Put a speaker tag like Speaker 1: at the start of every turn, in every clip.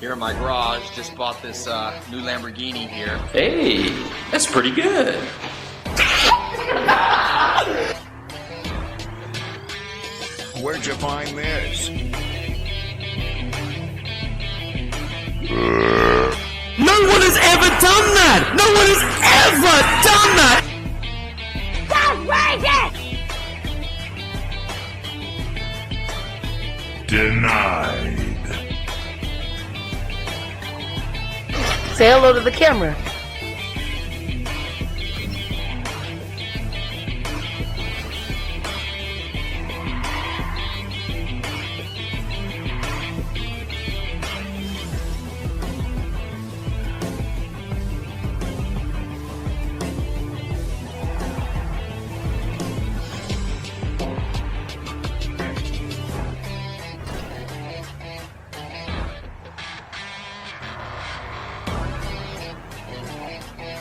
Speaker 1: Here in my garage, just bought this new Lamborghini here.
Speaker 2: Hey, that's pretty good.
Speaker 3: Where'd you find this?
Speaker 4: No one has ever done that! No one has ever done that!
Speaker 3: Denied.
Speaker 5: Say hello to the camera.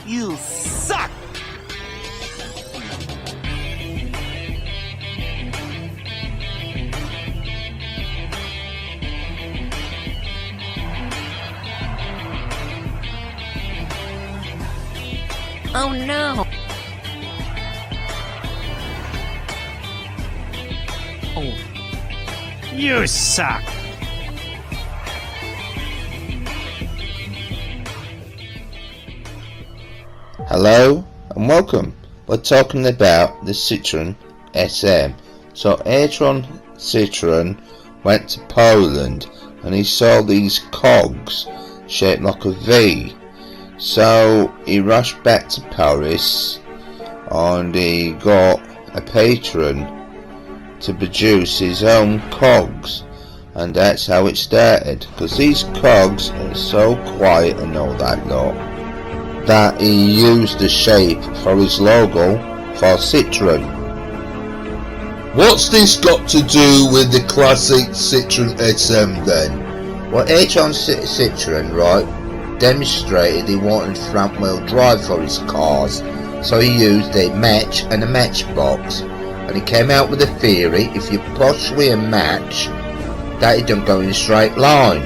Speaker 4: You suck!
Speaker 5: Oh no!
Speaker 4: You suck!
Speaker 6: Hello and welcome. We're talking about the Citroen SM. So Citroen went to Poland and he saw these cogs shaped like a V. So he rushed back to Paris and he got a patron to produce his own cogs, and that's how it started, because these cogs are so quiet and all that lot that he used the shape for his logo for Citroen. What's this got to do with the classic Citroen SM then? Well, Citroen, right, demonstrated he wanted front wheel drive for his cars, so he used a match and a matchbox, and he came out with a theory: if you push with a match, that it don't go in a straight line,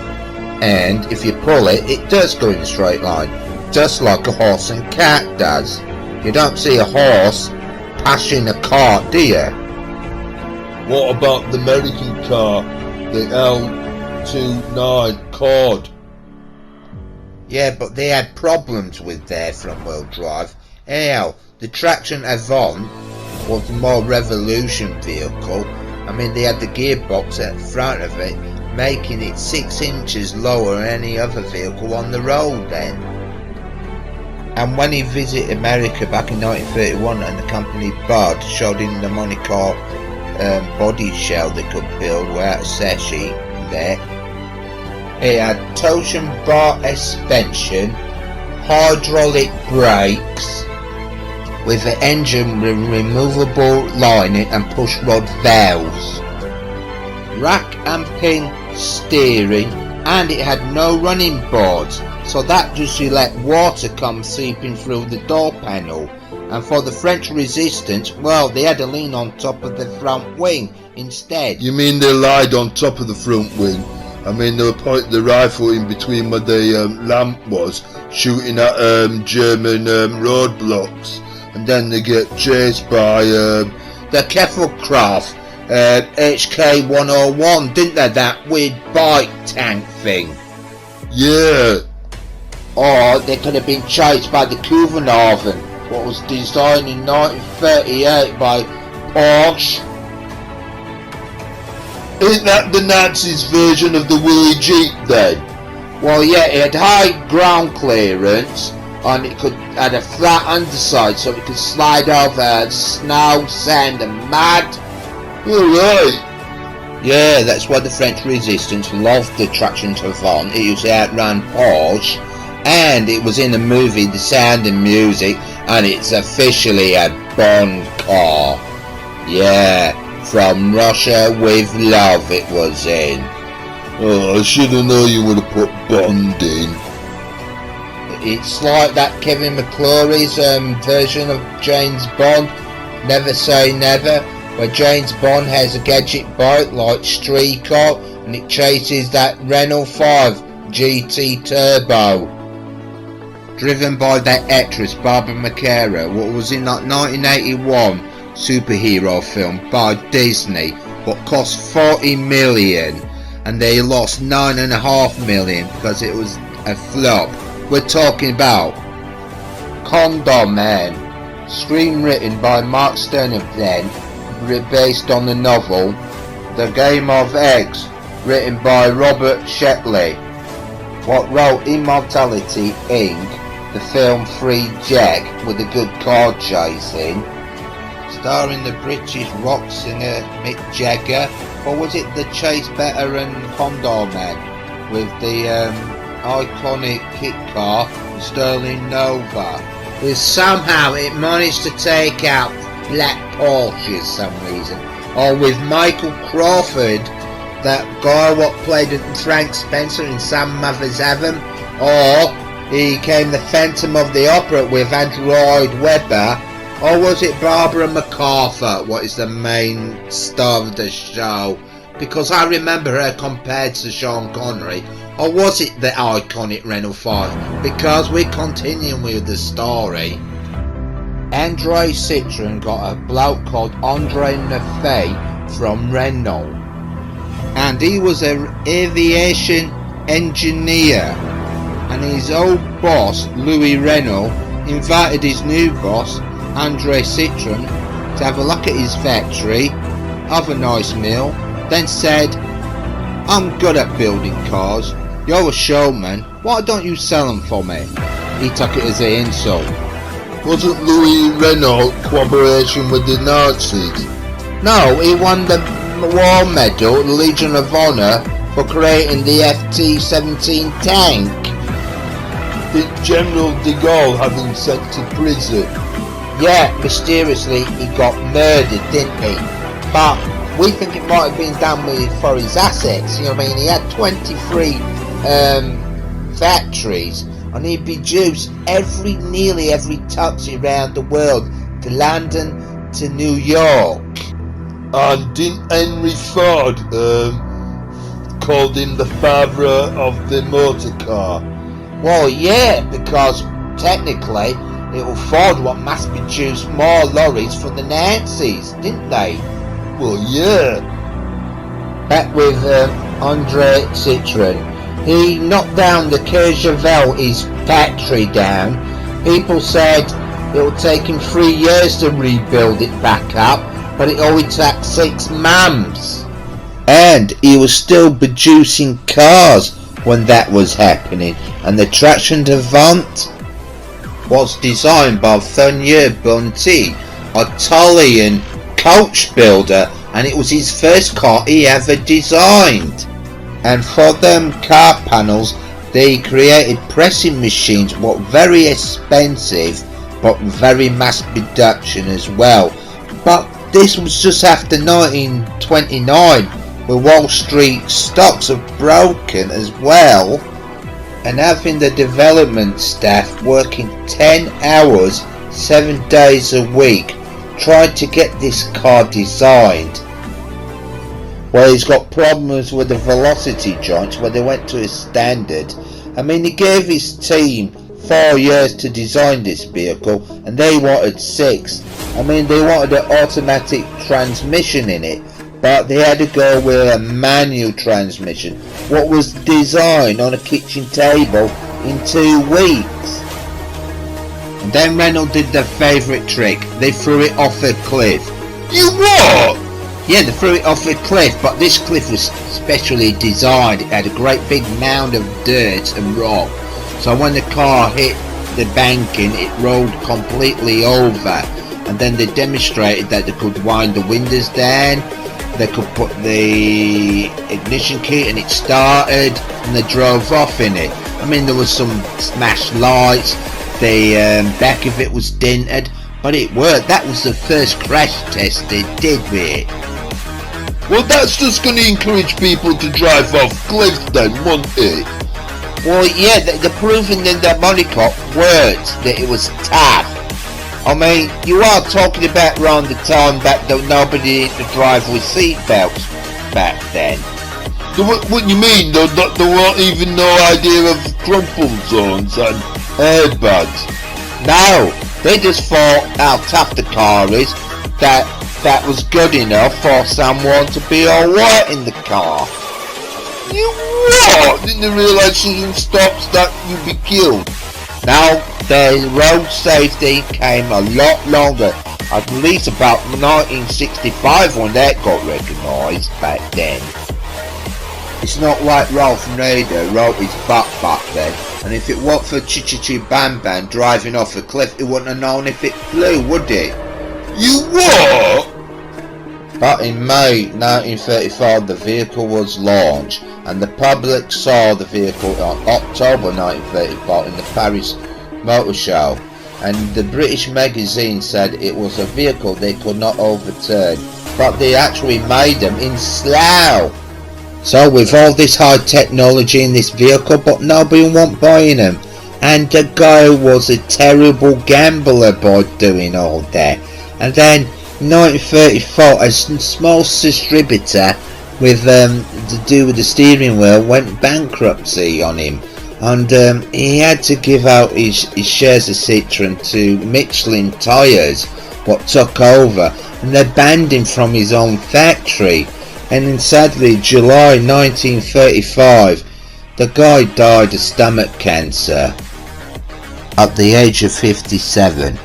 Speaker 6: and if you pull it, it does go in a straight line. Just like a horse and cat does. You don't see a horse passing a cart, do you? What about the American car, the L29 Cord? Yeah, but they had problems with their front wheel drive. Anyhow, the Traction Avant was a more revolution vehicle. I mean, they had the gearbox at the front of it, making it 6 inches lower than any other vehicle on the road then. And when he visited America back in 1931 and the company Bud showed him the Monaco body shell they could build without a sashi there, it had torsion bar suspension, hydraulic brakes with the engine with removable lining and push rod valves, rack and pin steering, and it had no running boards, so that just you let water come seeping through the door panel. And for the French resistance, well, they had to lean on top of the front wing instead. You mean they lied on top of the front wing? I mean, they were pointing the rifle in between where the lamp was, shooting at German roadblocks, and then they get chased by the Keffelkraft HK 101, didn't they? That weird bike tank thing. Yeah. Or they could have been chased by the Kuvenhaven, what was designed in 1938 by Porsche. Isn't that the Nazis' version of the Willy Jeep then? Well, yeah, it had high ground clearance and it had a flat underside so it could slide over snow, sand and mud. Alright. Yeah, that's why the French resistance loved the Traction Avant. It used to outran Porsche, and it was in the movie The Sound and Music, and it's officially a Bond car. Yeah, From Russia with Love it was in. Oh, I should have known you would have put Bond in. It's like that Kevin McClory's version of James Bond, Never Say Never, where James Bond has a gadget bike like Streaker and it chases that Renault 5 GT Turbo, driven by that actress Barbara McCarra, what was in that 1981 superhero film by Disney, but cost 40 million, and they lost 9.5 million because it was a flop. We're talking about Condom Man, screenwritten by Mark Sternberg, based on the novel The Game of Eggs, written by Robert Shetley, what wrote Immortality Inc., the film Free Jack with a good car chasing, starring the British rock singer Mick Jagger, or was it the Chase Veteran Condor Man with the iconic kit car Sterling Nova? Somehow it managed to take out Black Porsche for some reason, or with Michael Crawford, that guy what played Frank Spencer in Sam Mother's Heaven, or he came the Phantom of the Opera with Andrew Lloyd Webber, or was it Barbara MacArthur, what is the main star of the show? Because I remember her compared to Sean Connery. Or was it the iconic Renault 5? Because we're continuing with the story. Andre Citroen got a bloke called Andre Neffe from Renault, and he was an aviation engineer, and his old boss Louis Renault invited his new boss Andre Citroen to have a look at his factory, have a nice meal, then said, "I'm good at building cars, you're a showman, why don't you sell them for me?" He took it as an insult. Wasn't Louis Renault cooperation with the Nazis? No, he won the War Medal, the Legion of Honor, for creating the FT-17 tank. Did General de Gaulle have him sent to prison? Yeah, mysteriously he got murdered, didn't he? But we think it might have been done for his assets. You know what I mean? He had 23 factories, and he produced nearly every taxi around the world, to London, to New York. And didn't Henry Ford called him the father of the motor car? Well, yeah, because technically it was Ford what mass produced more lorries for the Nazis, didn't they? Well, yeah. Back with Andre Citroen. He knocked down the Courchevel, his factory down. People said it would take him 3 years to rebuild it back up, but it only took 6 months. And he was still producing cars when that was happening, and the Traction Avant was designed by Thunier Bunty, a Italian coach builder, and it was his first car he ever designed. And for them car panels they created pressing machines, what very expensive but very mass production as well. But this was just after 1929, where Wall Street stocks have broken as well, and having the development staff working 10 hours 7 days a week trying to get this car designed. Well, he's got problems with the velocity joints where they went to his standard. I mean, he gave his team 4 years to design this vehicle, and they wanted 6. I mean, they wanted an automatic transmission in it, but they had to go with a manual transmission, what was designed on a kitchen table in 2 weeks. And then Renault did their favourite trick. They threw it off a cliff. You what? Yeah, they threw it off a cliff, but this cliff was specially designed. It had a great big mound of dirt and rock, so when the car hit the banking it rolled completely over. And then they demonstrated that they could wind the windows down, they could put the ignition key and it started, and they drove off in it. I mean, there was some smashed lights, the back of it was dented, but it worked. That was the first crash test they did with it. Well, that's just going to encourage people to drive off cliffs then, won't it? Well, yeah, they're proving that the Monaco worked, that it was tough. I mean, you are talking about around the time that nobody had to drive with seat belts back then.
Speaker 7: What you mean? There weren't even no idea of crumple zones and airbags?
Speaker 6: No, they just thought out after cars that was good enough for someone to be alright in the car.
Speaker 7: You what? Didn't you realise sudden stops that you'd be killed?
Speaker 6: Now, the road safety came a lot longer, at least about 1965 when that got recognised back then. It's not like Ralph Nader wrote his butt back then, and if it weren't for Chi Bam Bam driving off a cliff, he wouldn't have known if it flew, would it?
Speaker 7: You what?
Speaker 6: But in May 1935 the vehicle was launched, and the public saw the vehicle on October 1935 in the Paris Motor Show, and the British magazine said it was a vehicle they could not overturn, but they actually made them in Slough. So with all this high technology in this vehicle, but nobody won't buying them, and the guy was a terrible gambler by doing all that. And then 1934 a small distributor with to do with the steering wheel went bankruptcy on him, and he had to give out his shares of Citroen to Michelin Tyres, what took over, and they banned him from his own factory. And then sadly, July 1935, the guy died of stomach cancer at the age of 57.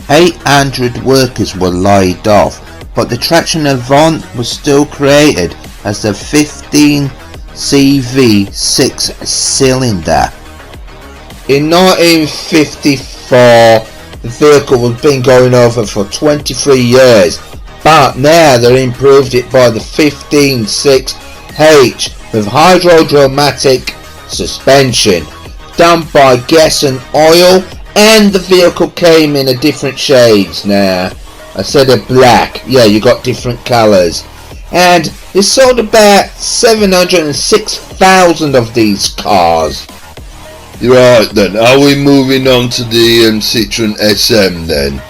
Speaker 6: 800 workers were laid off, but the traction Avant was still created as the 15 CV 6-cylinder. In 1954, the vehicle was been going over for 23 years, but now they improved it by the 15.6H with hydrodramatic suspension, done by gas and oil, and the vehicle came in a different shades now. Instead of black, yeah, you got different colours. And they sold about 706,000 of these cars.
Speaker 7: Right then, are we moving on to the Citroen SM then?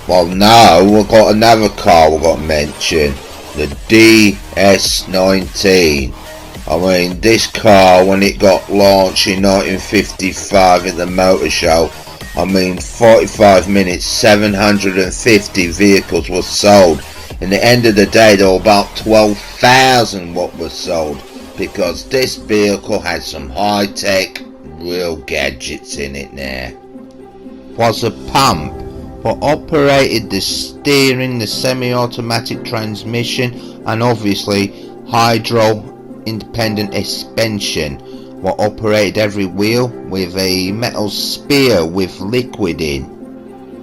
Speaker 6: Well, now we've got another car we've got to mention, the DS19. I mean, this car, when it got launched in 1955 at the motor show, I mean, 45 minutes, 750 vehicles were sold. In the end of the day, there were about 12,000 what were sold, because this vehicle had some high-tech, real gadgets in it now. Was a pump what operated the steering, the semi-automatic transmission, and obviously hydro-independent suspension, what operated every wheel with a metal spear with liquid in.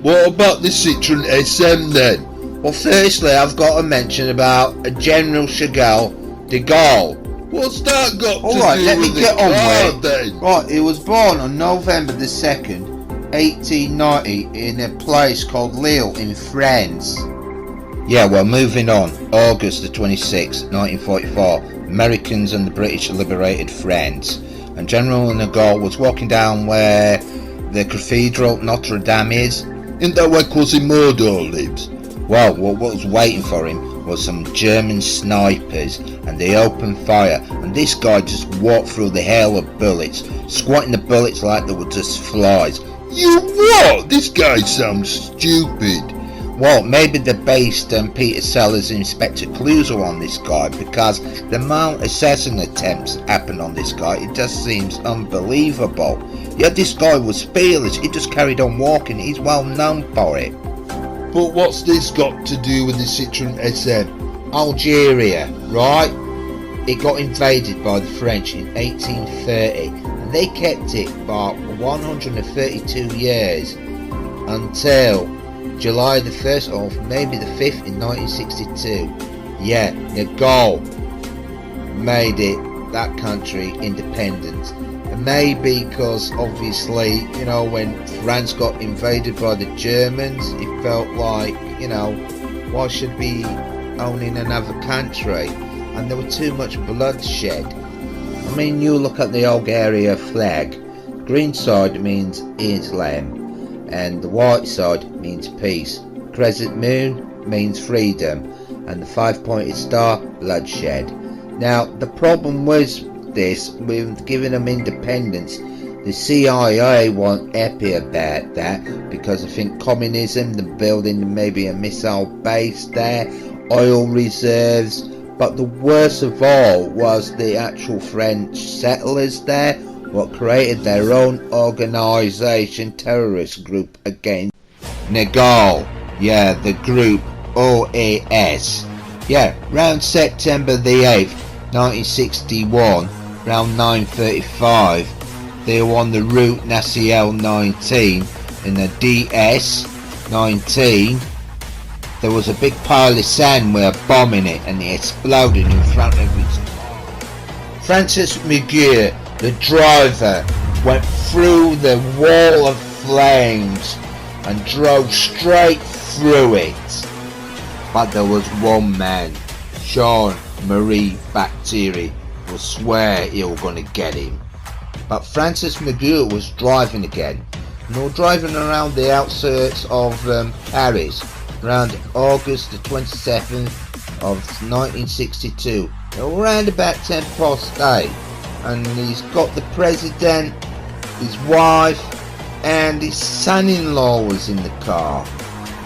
Speaker 7: What about the Citroen SM then?
Speaker 6: Well, firstly, I've got to mention about a General Chagall de Gaulle.
Speaker 7: What's that got to
Speaker 6: Alright,
Speaker 7: do
Speaker 6: let me
Speaker 7: with
Speaker 6: get
Speaker 7: the
Speaker 6: on
Speaker 7: car
Speaker 6: with it.
Speaker 7: then?
Speaker 6: Right, he was born on November the 2nd, 1890 in a place called Lille in France. Yeah, well, moving on. August the 26th, 1944, Americans and the British liberated France, and General de Gaulle was walking down where the Cathedral Notre Dame is.
Speaker 7: Isn't that where Quasimodo lives?
Speaker 6: Well, what was waiting for him was some German snipers, and they opened fire, and this guy just walked through the hail of bullets, squatting the bullets like they were just flies.
Speaker 7: You what? This guy sounds stupid.
Speaker 6: Well, maybe they based Peter Sellers and Inspector Clouseau on this guy, because the amount of assassin attempts happened on this guy, it just seems unbelievable. Yet this guy was fearless, he just carried on walking, he's well known for it.
Speaker 7: But what's this got to do with the Citroen SM?
Speaker 6: Algeria, right? It got invaded by the French in 1830, and they kept it for 132 years until July the 1st or maybe the 5th in 1962. Yeah, de Gaulle made it, that country, independent. And maybe because obviously, you know, when France got invaded by the Germans, it felt like, you know, why should we owning another country? And there was too much bloodshed. I mean, you look at the Bulgaria flag, green side means Islam, and the white side means peace. Crescent moon means freedom, and the 5-pointed star, bloodshed. Now, the problem was this, with giving them independence, the CIA weren't happy about that, because I think communism, the building maybe a missile base there, oil reserves, but the worst of all was the actual French settlers there, what created their own organisation, terrorist group against Negal. Yeah, the group OAS. Yeah, round September the 8th, 1961, round 9:35, they were on the Route Nacional 19 in the DS-19. There was a big pile of sand with a bomb in it, and it exploded in front of his car. Francis McGeer, the driver, went through the wall of flames and drove straight through it. But there was one man, Jean Marie Bacteri, will swear he was gonna get him. But Francis McGeer was driving again, and they were driving around the outskirts of Paris, around August the 27th of 1962. They were around about 8:10, and he's got the president, his wife, and his son-in-law was in the car.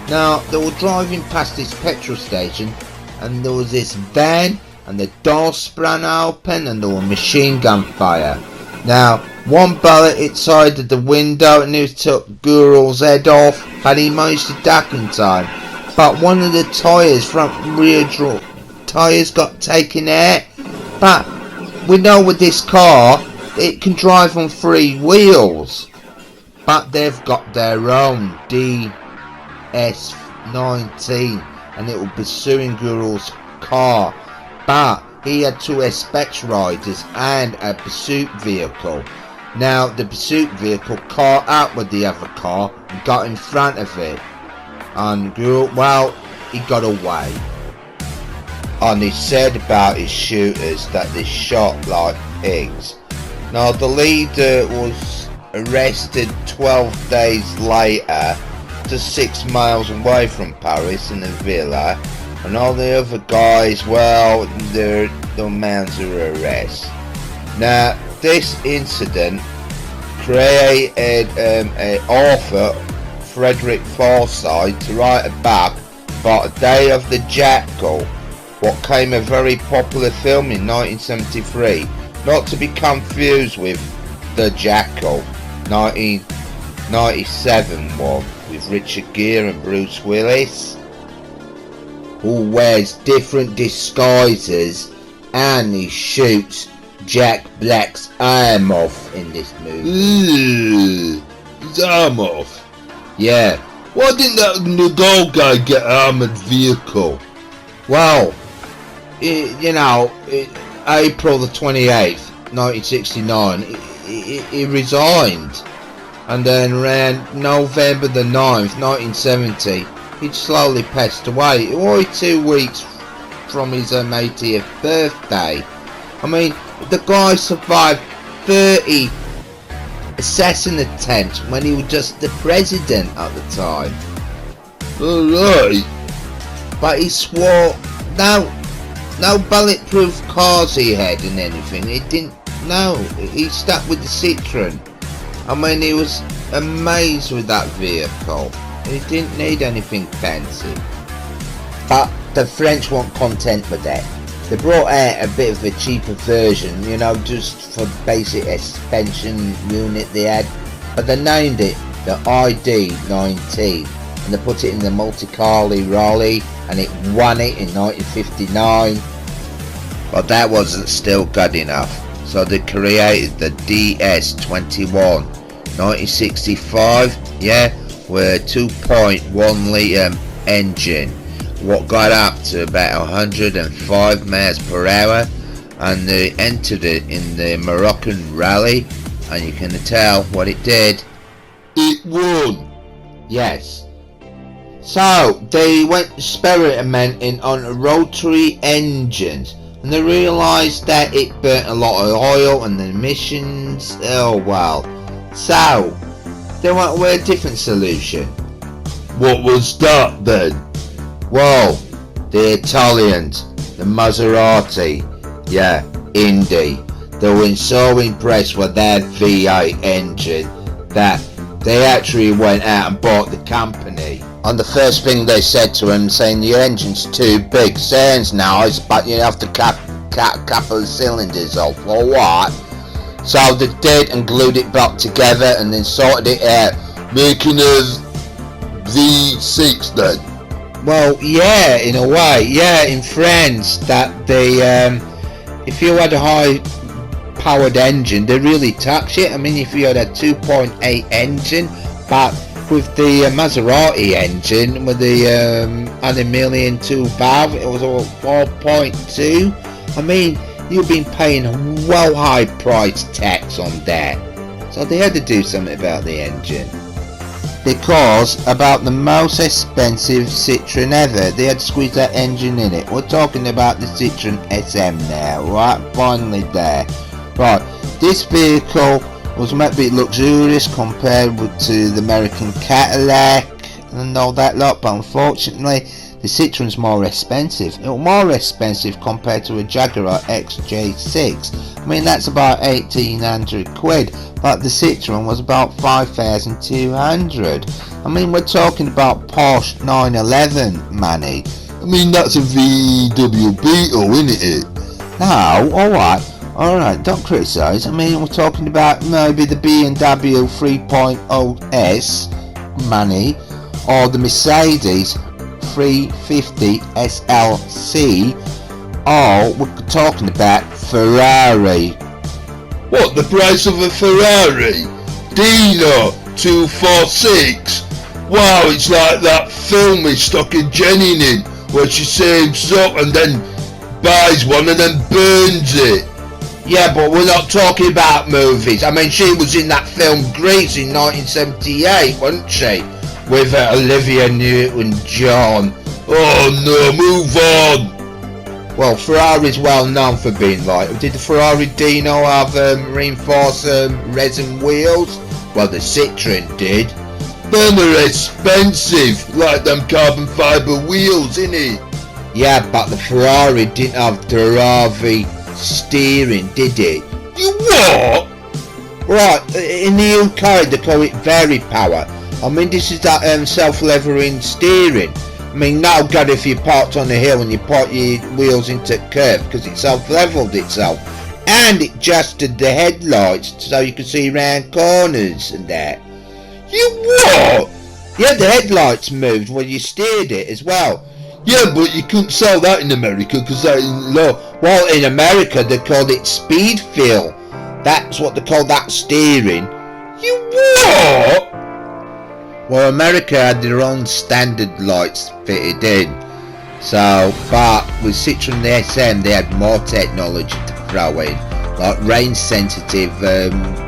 Speaker 6: Now, they were driving past this petrol station, and there was this van, and the door sprang open, and there was machine gun fire. Now, one bullet inside of the window, and it took Gurul's head off, but he managed to duck in time. But one of the tyres, front rear tyres, got taken out. But we know with this car, it can drive on 3 wheels. But they've got their own DS-19, and it will be pursuing Gurul's car. But he had 2 SPEX riders and a pursuit vehicle. Now, the pursuit vehicle caught up with the other car and got in front of it. And Gurul, well, he got away. And he said about his shooters that they shot like pigs. Now, the leader was arrested 12 days later, just 6 miles away from Paris in a villa, and all the other guys, well, they're under arrest. Now, this incident created an author, Frederick Forsyth, to write a book about A Day of the Jackal, what became a very popular film in 1973, not to be confused with The Jackal, 1997 one, with Richard Gere and Bruce Willis, who wears different disguises, and he shoots Jack Black's arm off in this movie.
Speaker 7: His arm off?
Speaker 6: Yeah.
Speaker 7: Why didn't that Nadal guy get an armoured vehicle?
Speaker 6: Well, April the 28th, 1969, he resigned. And then around November the 9th, 1970, he'd slowly passed away. Only 2 weeks from his 80th birthday. I mean, the guy survived 30 assassin attempts when he was just the president at the time.
Speaker 7: Alright.
Speaker 6: But he swore no bulletproof cars he had and anything. He didn't. No, he stuck with the Citroen. I mean, he was amazed with that vehicle. He didn't need anything fancy. But the French weren't content with that. They brought out a bit of a cheaper version, just for basic suspension unit they had. But they named it the ID-19, and they put it in the Monte Carlo Rally, and it won it in 1959. But that wasn't still good enough. So they created the DS-21, 1965, with a 2.1 litre engine, what got up to about 105 miles per hour, and they entered it in the Moroccan Rally, and you can tell what it did.
Speaker 7: It won.
Speaker 6: Yes. So they went experimenting on rotary engines, and they realised that it burnt a lot of oil and the emissions, oh well. So they went with a different solution.
Speaker 7: What was that then?
Speaker 6: Well, the Italians, the Maserati, Yeah, Indy. They were so impressed with their V8 engine that they actually went out and bought the company. And the first thing they said to him, saying your engine's too big. Sounds nice, but you have to cut a couple of cylinders off, or what? So they did and glued it back together and then sorted it out.
Speaker 7: Making a V6 then?
Speaker 6: Well, yeah, in a way, yeah, in France, that they, if you had a high powered engine, they really tax it. I mean, if you had a 2.8 engine, but with the Maserati engine, with the aluminium 2 valve, it was all 4.2. I mean, you've been paying well high price tax on that. So they had to do something about the engine. Because about the most expensive Citroen ever, they had to squeeze that engine in it. We're talking about the Citroen SM now, right? Finally there. Right, this vehicle was meant to be luxurious compared to the American Cadillac and all that lot, but unfortunately the Citroen's more expensive. It was more expensive compared to a Jaguar XJ6. I mean, that's about 1800 quid, but the Citroen was about 5200. I mean, we're talking about Porsche 911 money.
Speaker 7: I mean, that's a VW Beetle, isn't it?
Speaker 6: No, alright, don't criticise. I mean, we're talking about maybe the BMW 3.0S money, or the Mercedes 350 SLC, or we're talking about Ferrari.
Speaker 7: What, the price of a Ferrari? Dino 246? Wow, it's like that film with Stocker Jenny in, where she saves up and then buys one and then burns it.
Speaker 6: Yeah, but we're not talking about movies. I mean, she was in that film Grease in 1978, wasn't she? With Olivia Newton-John.
Speaker 7: Oh no, move on!
Speaker 6: Well, Ferrari's well known for being like... Did the Ferrari Dino have reinforced resin wheels? Well, the Citroen did.
Speaker 7: Then they're expensive, like them carbon fibre wheels, innit?
Speaker 6: Yeah, but the Ferrari didn't have Ferrari steering, did it?
Speaker 7: You what?
Speaker 6: Right, in the UK they call it Vari-Power. I mean, this is that self-leveling steering. I mean, now God, if you parked on a hill and you put your wheels into a curve, because it self-leveled itself. And it adjusted the headlights so you could see round corners and that.
Speaker 7: You what?
Speaker 6: Yeah, the headlights moved when you steered it as well.
Speaker 7: Yeah, but you couldn't sell that in America because that isn't law.
Speaker 6: Well, in America they called it speed fill. That's what they call that steering.
Speaker 7: You what?
Speaker 6: Well, America had their own standard lights fitted in. So, but with Citroen SM they had more technology to throw in, like rain sensitive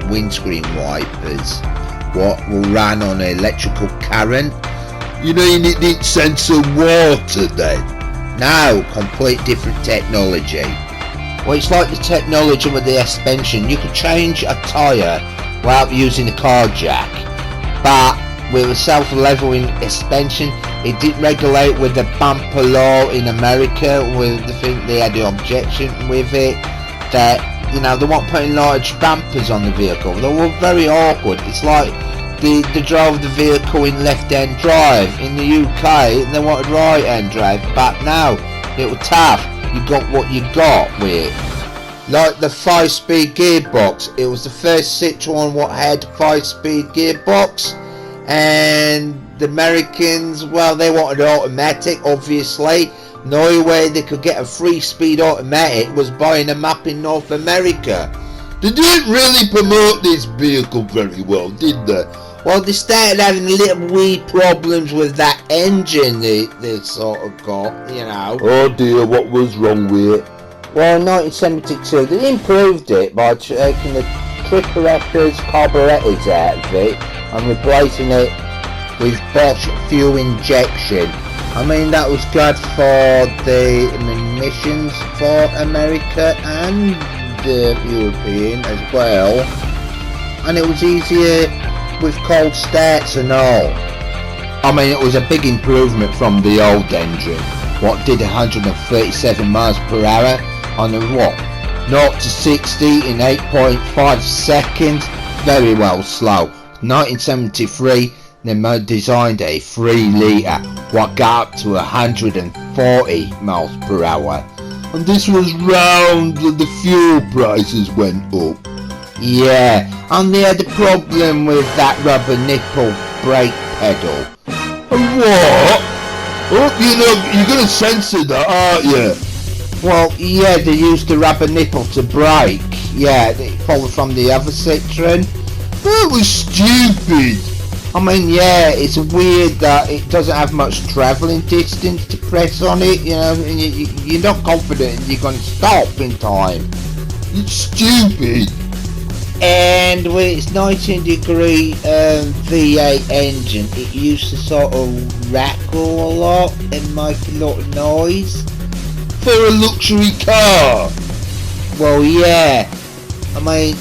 Speaker 6: windscreen wipers, what will run on electrical current.
Speaker 7: You mean it didn't censor water then?
Speaker 6: No, complete different technology. Well, it's like the technology with the suspension. You could change a tyre without using a car jack, but with a self-leveling suspension, it didn't regulate with the bumper law in America. With the thing, they had the objection with it that, you know, they weren't putting large bumpers on the vehicle. They were very awkward. It's like they drove the vehicle in left-hand drive. In the UK, they wanted right-hand drive, but no, it was tough. You got what you got with it. Like the 5-speed gearbox, it was the first Citroen what had 5-speed gearbox, and the Americans, well, they wanted automatic, obviously. The only way they could get a 3-speed automatic was buying them up in North America.
Speaker 7: They didn't really promote this vehicle very well, did they?
Speaker 6: Well, they started having little wee problems with that engine they sort of got, you know.
Speaker 7: Oh dear, what was wrong with it?
Speaker 6: Well, in 1972, they improved it by taking the triple-actors carburetors out of it and replacing it with Bosch fuel injection. I mean, that was good for the emissions for America and the European as well. And it was easier with cold starts and all. I mean, it was a big improvement from the old engine, what did 137 miles per hour on a what, 0 to 60 in 8.5 seconds. Very well slow. 1973, they designed a 3 litre what got up to 140 miles per hour.
Speaker 7: And this was round the fuel prices went up.
Speaker 6: Yeah, and they had a problem with that rubber nipple brake pedal.
Speaker 7: What? Oh, you're gonna censor that, aren't you?
Speaker 6: Well, yeah, they used the rubber nipple to brake. Yeah, it followed from the other Citroen.
Speaker 7: That was stupid.
Speaker 6: I mean, yeah, it's weird that it doesn't have much travelling distance to press on it, you know, and you're not confident you're going to stop in time.
Speaker 7: It's stupid.
Speaker 6: And with its 19-degree V8 engine, it used to sort of rattle a lot and make a lot of noise.
Speaker 7: For a luxury car.
Speaker 6: Well, yeah, I mean,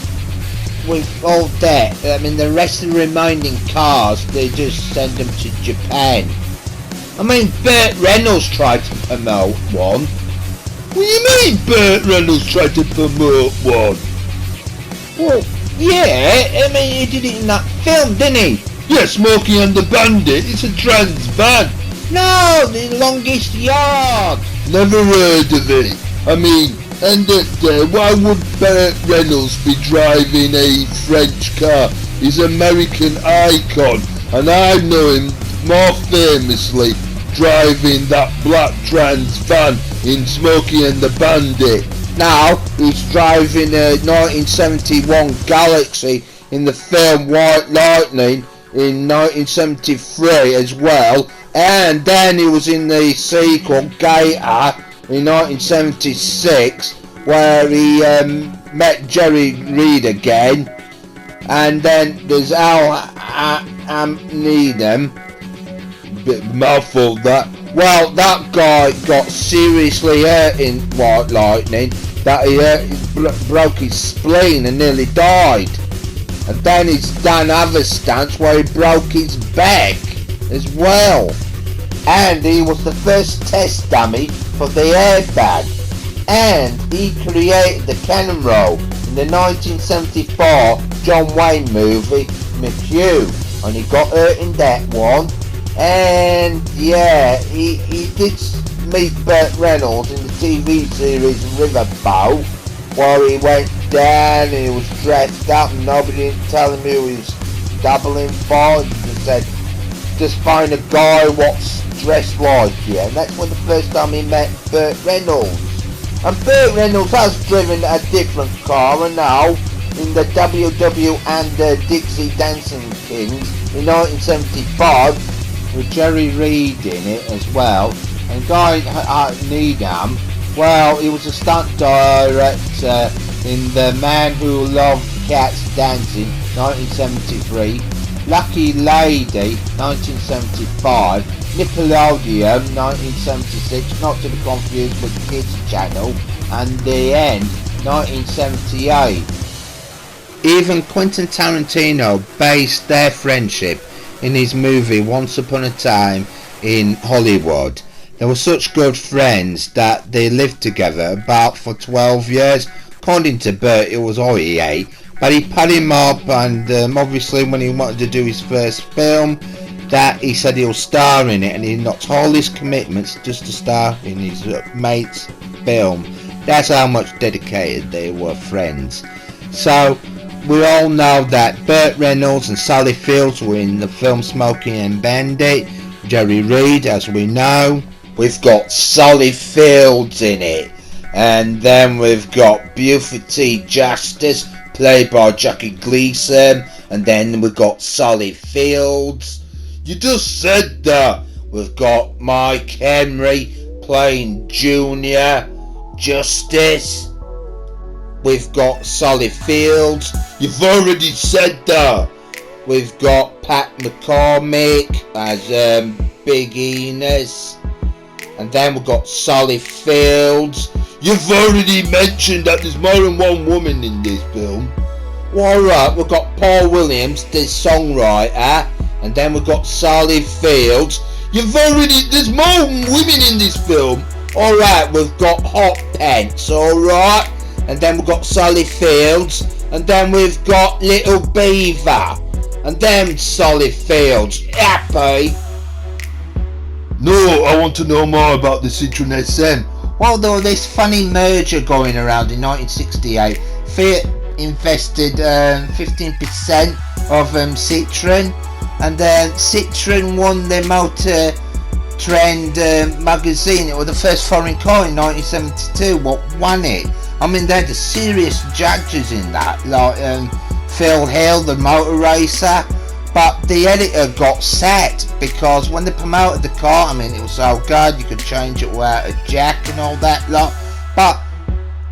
Speaker 6: with all that, I mean, the rest of the remaining cars, they just send them to Japan. I mean, Burt Reynolds tried to promote one.
Speaker 7: What do you mean Burt Reynolds tried to promote one?
Speaker 6: Well, yeah, I mean, he did it in that film, didn't he?
Speaker 7: Yeah, Smokey and the Bandit, it's a trans van.
Speaker 6: No, The Longest Yard.
Speaker 7: Never heard of it. I mean, and why would Burt Reynolds be driving a French car? He's an American icon, and I know him more famously driving that black trans van in Smokey and the Bandit.
Speaker 6: Now, he's driving a 1971 Galaxy in the film White Lightning in 1973 as well, and then he was in the sequel Gator in 1976, where he met Jerry Reed again, and then there's Al Needham, bit mouthful that. Well, that guy got seriously hurt in White Lightning, that he broke his spleen and nearly died. And then he's done other stunts where he broke his back as well. And he was the first test dummy for the airbag. And he created the cannon roll in the 1974 John Wayne movie McHugh. And he got hurt in that one. And yeah, he did meet Burt Reynolds in the TV series Riverboat, where he went down and he was dressed up and nobody didn't tell him who he was doubling for. He just said, just find a guy what's dressed like you. And that's when the first time he met Burt Reynolds. And Burt Reynolds has driven a different car, and now in the WW and Dixie Dancing Kings in 1975, with Jerry Reed in it as well, and Guy Needham, well, he was a stunt director in The Man Who Loved Cats Dancing, 1973, Lucky Lady, 1975, Nickelodeon, 1976, not to be confused with Kids Channel, and The End, 1978. Even Quentin Tarantino based their friendship in his movie Once Upon a Time in Hollywood. They were such good friends that they lived together about for 12 years. According to Burt, it was all he ate, but he put him up, and obviously when he wanted to do his first film, that he said he'll star in it, and he knocked all his commitments just to star in his mate's film. That's how much dedicated they were friends. So we all know that Burt Reynolds and Sally Fields were in the film Smokey and Bandit. Jerry Reed, as we know. We've got Sally Fields in it. And then we've got Buford T. Justice, played by Jackie Gleason. And then we've got Sally Fields.
Speaker 7: You just said that.
Speaker 6: We've got Mike Henry playing Junior Justice. We've got Sally Fields.
Speaker 7: You've already said that.
Speaker 6: We've got Pat McCormick as Big Enos. And then we've got Sally Fields.
Speaker 7: You've already mentioned that there's more than one woman in this film.
Speaker 6: Well, alright, we've got Paul Williams, the songwriter. And then we've got Sally Fields.
Speaker 7: There's more women in this film.
Speaker 6: Alright, we've got Hot Pants, alright? and then we've got Solid Fields, and then we've got Little Beaver, and then Solid Fields. Happy?
Speaker 7: No, I want to know more about the Citroen SM.
Speaker 6: Well, there was this funny merger going around in 1968. Fiat invested 15% of Citroen, and then Citroen won the Motor Trend magazine. It was the first foreign car in 1972 what won it. I mean, they had the serious judges in that, like Phil Hill, the motor racer. But the editor got set because when they promoted the car, I mean, it was so good, you could change it without a jack and all that lot. But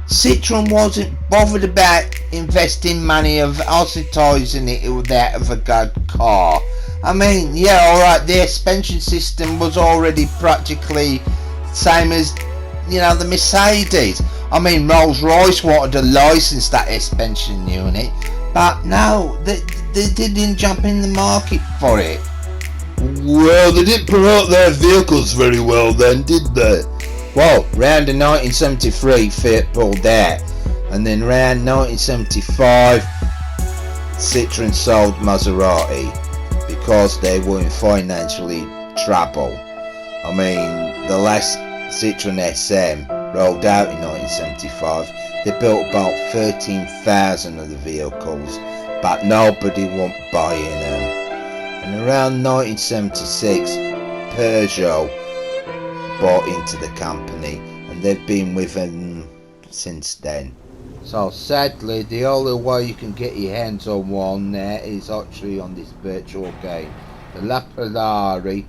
Speaker 6: Citroen wasn't bothered about investing money of advertising it with that of a good car. I mean, yeah, alright, their suspension system was already practically same as, you know, the Mercedes. I mean, Rolls-Royce wanted to license that suspension unit, but no, they didn't jump in the market for it.
Speaker 7: Well, they didn't promote their vehicles very well then, did they?
Speaker 6: Well, round in 1973, Fiat pulled out, and then round 1975, Citroen sold Maserati because they were in financially trouble. I mean, the last Citroen SM rolled out in 1975. They built about 13,000 of the vehicles, but nobody won't buy in them. And around 1976, Peugeot bought into the company, and they've been with them since then. So sadly, the only way you can get your hands on one there is actually on this virtual game, the La Polari.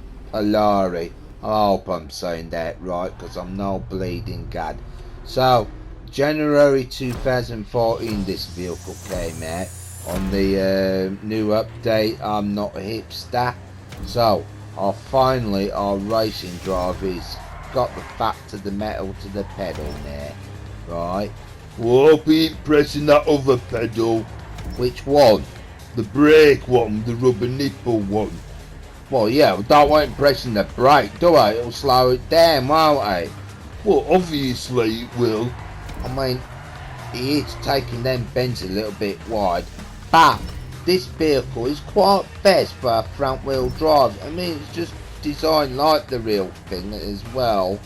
Speaker 6: I hope I'm saying that right, because I'm no bleeding god. So January 2014 this vehicle came out on the new update, I'm Not a Hipster. So our racing drivers got the fat to the metal to the pedal now, right?
Speaker 7: Well, hope he ain't pressing that other pedal.
Speaker 6: Which one?
Speaker 7: The brake one, the rubber nipple one.
Speaker 6: Well, yeah, I don't want him pressing the brake, do I? It'll slow it down, won't it?
Speaker 7: Well, obviously it will.
Speaker 6: I mean, he is taking them bends a little bit wide, but this vehicle is quite best for a front wheel drive. I mean, it's just designed like the real thing as well.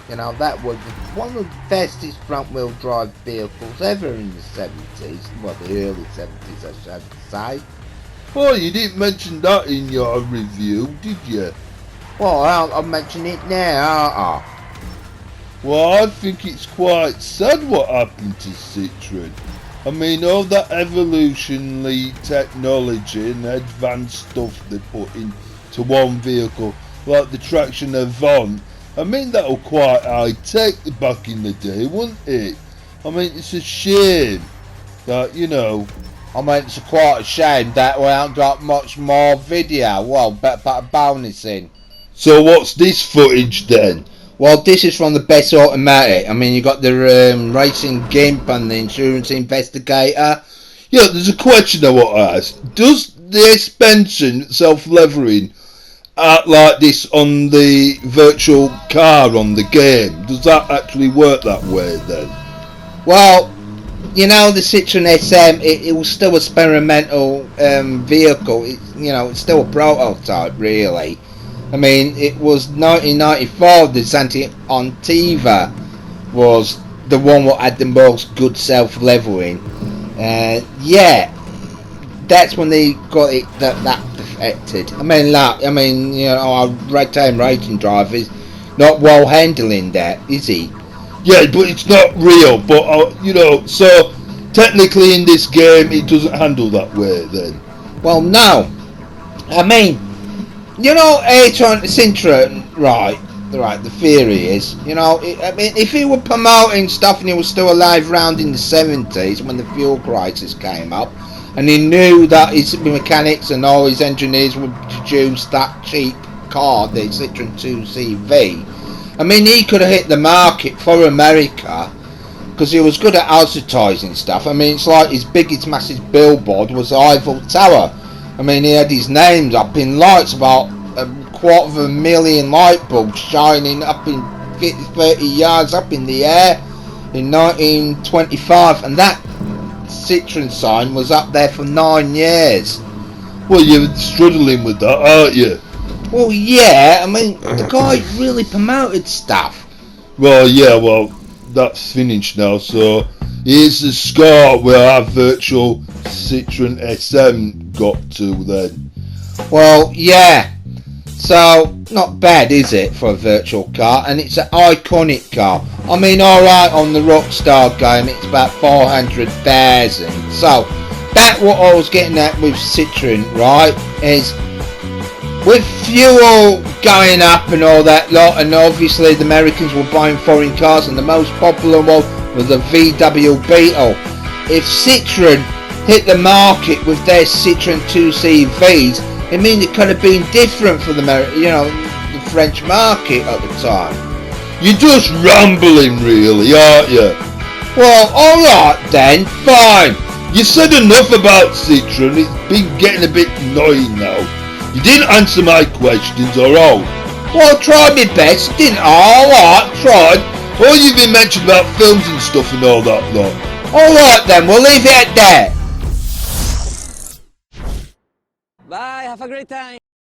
Speaker 6: You know, that was one of the fastest front wheel drive vehicles ever in the 70s. Well, the early 70s, I should say.
Speaker 7: Oh, you didn't mention that in your review, did you?
Speaker 6: Well, I'll mention it now.
Speaker 7: Well, I think it's quite sad what happened to Citroen. I mean, all that evolutionary technology and advanced stuff they put into one vehicle, like the traction Avant, I mean, that was quite high tech back in the day, wasn't it? I mean, it's a shame that, you know...
Speaker 6: I mean, it's quite a shame that we haven't got much more video. Well, better put a bonus in.
Speaker 7: So what's this footage then?
Speaker 6: Well, this is from the Best Automatic. I mean, you got the Racing Gimp and the Insurance Investigator.
Speaker 7: Yeah, there's a question I want to ask. Does the suspension self-leveling act like this on the virtual car on the game? Does that actually work that way then?
Speaker 6: Well, you know, the Citroen SM, it was still experimental vehicle. It's still a prototype, really. I mean, it was 1994, the Santi Ontiva was the one that had the most good self-leveling. Yeah, that's when they got it that perfected. I mean, our right-time racing driver is not well handling that, is he?
Speaker 7: Yeah, but it's not real, but, so technically in this game it doesn't handle that way then.
Speaker 6: Well, no. I mean, Citroen, right, the theory is, I mean, if he were promoting stuff and he was still alive around in the 70s when the fuel crisis came up, and he knew that his mechanics and all his engineers would produce that cheap car, the Citroen 2CV, I mean, he could have hit the market for America because he was good at advertising stuff. I mean, it's like his biggest massive billboard was the Eiffel Tower. I mean, he had his names up in lights, about 250,000 light bulbs shining up in 30 yards up in the air. in 1925, and that Citroen sign was up there for 9 years.
Speaker 7: Well, you're struggling with that, aren't you?
Speaker 6: Well, yeah, I mean, the guy really promoted stuff.
Speaker 7: Well, yeah, well, that's finished now, so here's the score where our virtual Citroen SM got to then.
Speaker 6: Well, yeah. So, not bad, is it, for a virtual car? And it's an iconic car. I mean, alright, on the Rockstar game, it's about 400,000. So, that's what I was getting at with Citroen, right? Is, with fuel going up and all that lot, and obviously the Americans were buying foreign cars, and the most popular one was the VW Beetle. If Citroen hit the market with their Citroen 2CVs, it means it could have been different for the the French market at the time.
Speaker 7: You're just rambling, really, aren't you?
Speaker 6: Well, alright then, fine.
Speaker 7: You said enough about Citroen, it's been getting a bit annoying now. You didn't answer my questions, alright?
Speaker 6: Well, I tried my best, didn't I? Alright, tried.
Speaker 7: All you've been mentioning about films and stuff and all that lot.
Speaker 6: Alright then, we'll leave it at that.
Speaker 4: Bye, have a great time.